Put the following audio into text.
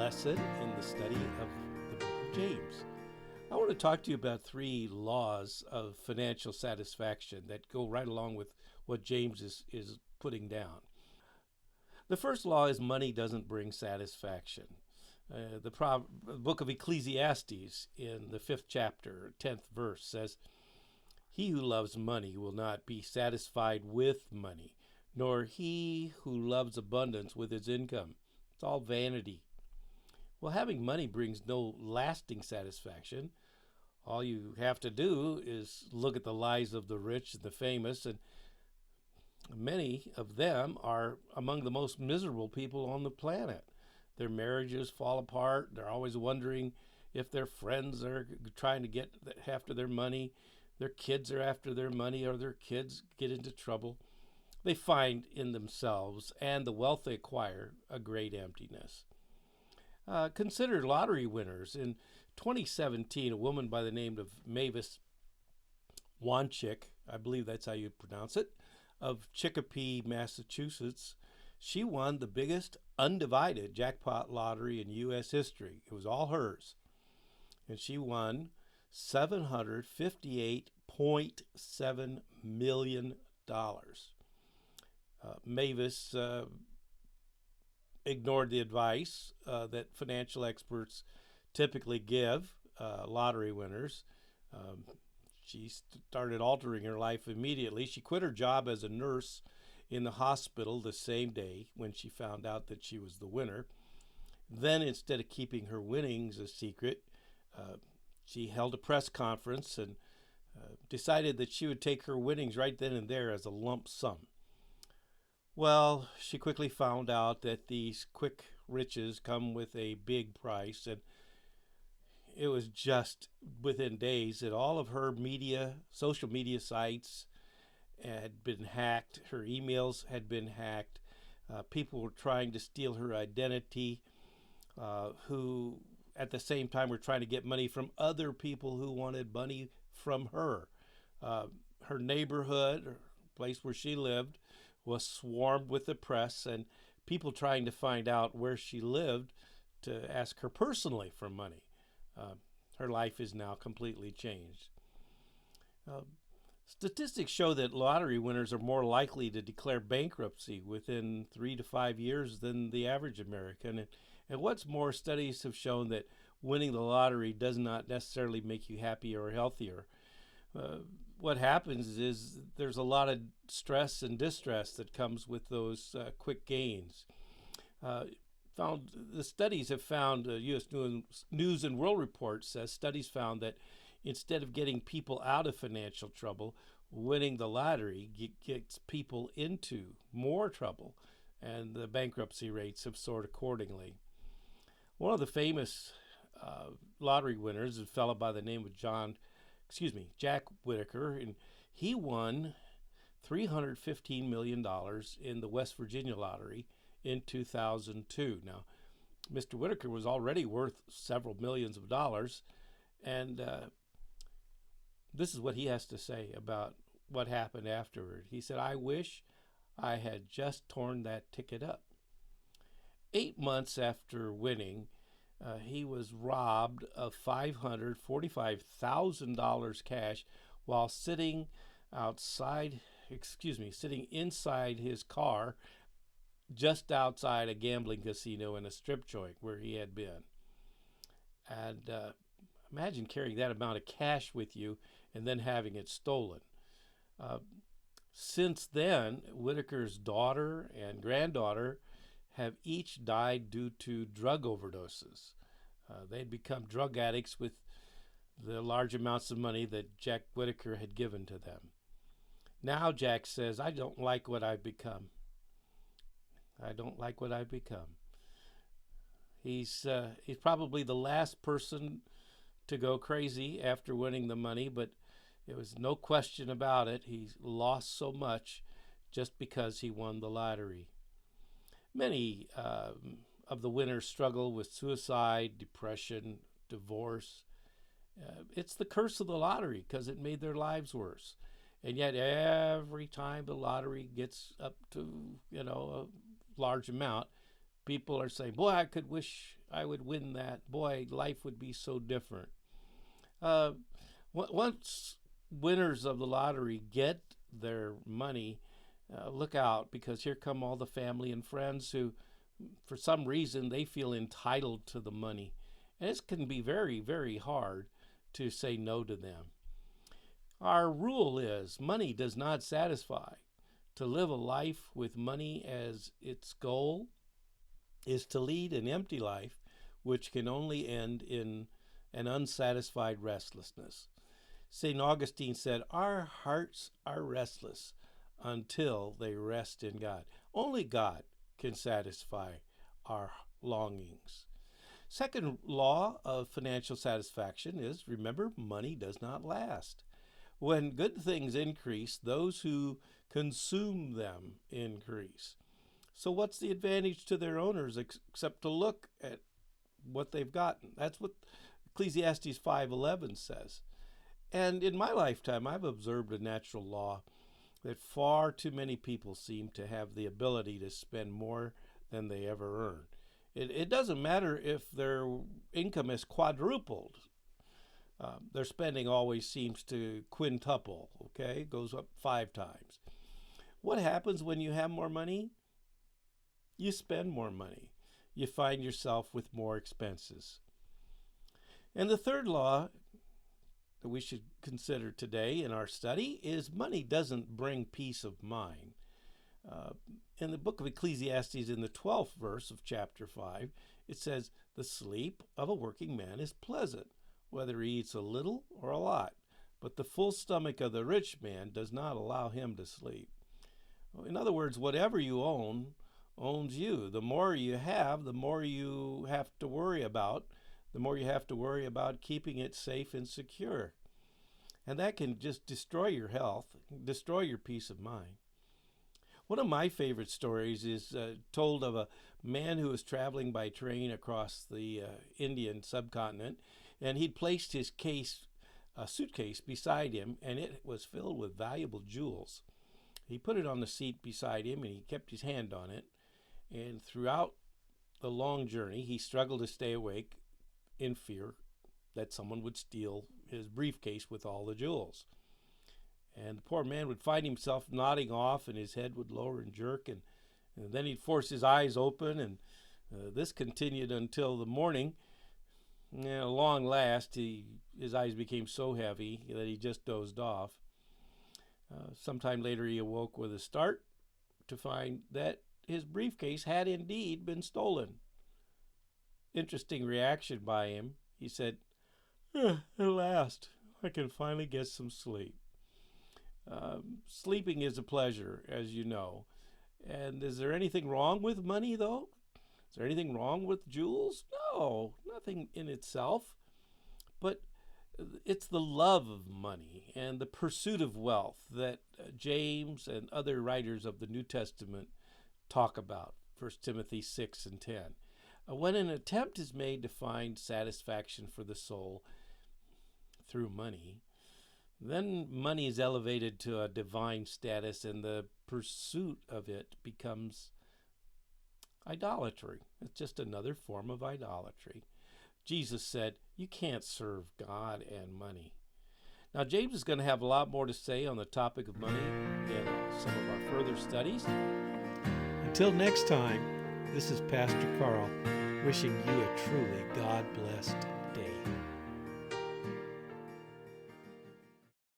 lesson in the study of the book of James. I want to talk to you about 3 laws of financial satisfaction that go right along with what James is putting down. The first law is money doesn't bring satisfaction. The book of Ecclesiastes in the 5th chapter, 10th verse says, "He who loves money will not be satisfied with money, nor he who loves abundance with his income. It's all vanity." Well, having money brings no lasting satisfaction. All you have to do is look at the lives of the rich and the famous, and many of them are among the most miserable people on the planet. Their marriages fall apart. They're always wondering if their friends are trying to get after their money. Their kids are after their money, or their kids get into trouble. They find in themselves and the wealth they acquire a great emptiness. Consider lottery winners. In 2017, a woman by the name of Mavis Wanchik, I believe that's how you pronounce it, of Chippewa, Massachusetts, she won the biggest undivided jackpot lottery in U.S. history. It was all hers. And she won $758.7 million. Mavis ignored the advice that financial experts typically give lottery winners. She started altering her life immediately. She quit her job as a nurse in the hospital the same day when she found out that she was the winner. Then, instead of keeping her winnings a secret, she held a press conference and decided that she would take her winnings right then and there as a lump sum. Well, she quickly found out that these quick riches come with a big price, and it was just within days that all of her social media sites had been hacked. Her emails had been hacked. People were trying to steal her identity, who at the same time were trying to get money from other people who wanted money from her. Her neighborhood, or place where she lived, was swarmed with the press and people trying to find out where she lived to ask her personally for money. Her life is now completely changed. Statistics show that lottery winners are more likely to declare bankruptcy within 3 to 5 years than the average American. And what's more, studies have shown that winning the lottery does not necessarily make you happier or healthier. What happens is there's a lot of stress and distress that comes with those quick gains. The studies have found, U.S. News and World Report says studies found that instead of getting people out of financial trouble, winning the lottery gets people into more trouble, and the bankruptcy rates have soared accordingly. One of the famous lottery winners is a fellow by the name of Jack Whitaker, and he won $315 million in the West Virginia lottery in 2002. Now, Mr. Whitaker was already worth several millions of dollars, and this is what he has to say about what happened afterward. He said, "I wish I had just torn that ticket up." 8 months after winning, he was robbed of $545,000 cash while sitting inside his car just outside a gambling casino in a strip joint where he had been. And imagine carrying that amount of cash with you and then having it stolen. Since then, Whitaker's daughter and granddaughter have each died due to drug overdoses. They'd become drug addicts with the large amounts of money that Jack Whitaker had given to them. Now Jack says, "I don't like what I've become. I don't like what I've become." He's probably the last person to go crazy after winning the money, but there was no question about it. He lost so much just because he won the lottery. Many of the winners struggle with suicide, depression, divorce. It's the curse of the lottery because it made their lives worse. And yet every time the lottery gets up to, a large amount, People are saying, boy, I could wish I would win that. Boy, life would be so different. Uh, once winners of the lottery get their money, look out, because here come all the family and friends who, for some reason, they feel entitled to the money. And it can be very, very hard to say no to them. Our rule is money does not satisfy. To live a life with money as its goal is to lead an empty life, which can only end in an unsatisfied restlessness. St. Augustine said, our hearts are restless until they rest in God. Only God can satisfy our longings. Second law of financial satisfaction is, remember, money does not last. When good things increase, those who consume them increase. So what's the advantage to their owners except to look at what they've gotten? That's what Ecclesiastes 5:11 says. And in my lifetime, I've observed a natural law that far too many people seem to have the ability to spend more than they ever earn. It doesn't matter if their income is quadrupled. Their spending always seems to quintuple, okay? Goes up 5 times. What happens when you have more money? You spend more money. You find yourself with more expenses. And the third law that we should consider today in our study is money doesn't bring peace of mind. In the book of Ecclesiastes, in the 12th verse of chapter 5, it says, the sleep of a working man is pleasant, whether he eats a little or a lot, but the full stomach of the rich man does not allow him to sleep. In other words, whatever you own owns you. The more you have, the more you have to worry about, the more you have to worry about keeping it safe and secure. And that can just destroy your health, destroy your peace of mind. One of my favorite stories is told of a man who was traveling by train across the Indian subcontinent, and he'd placed his suitcase beside him, and it was filled with valuable jewels. He put it on the seat beside him, and he kept his hand on it. And throughout the long journey, he struggled to stay awake in fear that someone would steal his briefcase with all the jewels. And the poor man would find himself nodding off, and his head would lower and jerk, and then he'd force his eyes open, and this continued until the morning. And at long last, his eyes became so heavy that he just dozed off. Sometime later, he awoke with a start to find that his briefcase had indeed been stolen. Interesting reaction by him. He said, at last, I can finally get some sleep. Sleeping is a pleasure, as you know. And is there anything wrong with money, though? Is there anything wrong with jewels? No, nothing in itself. But it's the love of money and the pursuit of wealth that James and other writers of the New Testament talk about, 1 Timothy 6 and 10. When an attempt is made to find satisfaction for the soul through money, then money is elevated to a divine status, and the pursuit of it becomes idolatry. It's just another form of idolatry. Jesus said, you can't serve God and money. Now, James is going to have a lot more to say on the topic of money in some of our further studies. Until next time, this is Pastor Carl wishing you a truly God-blessed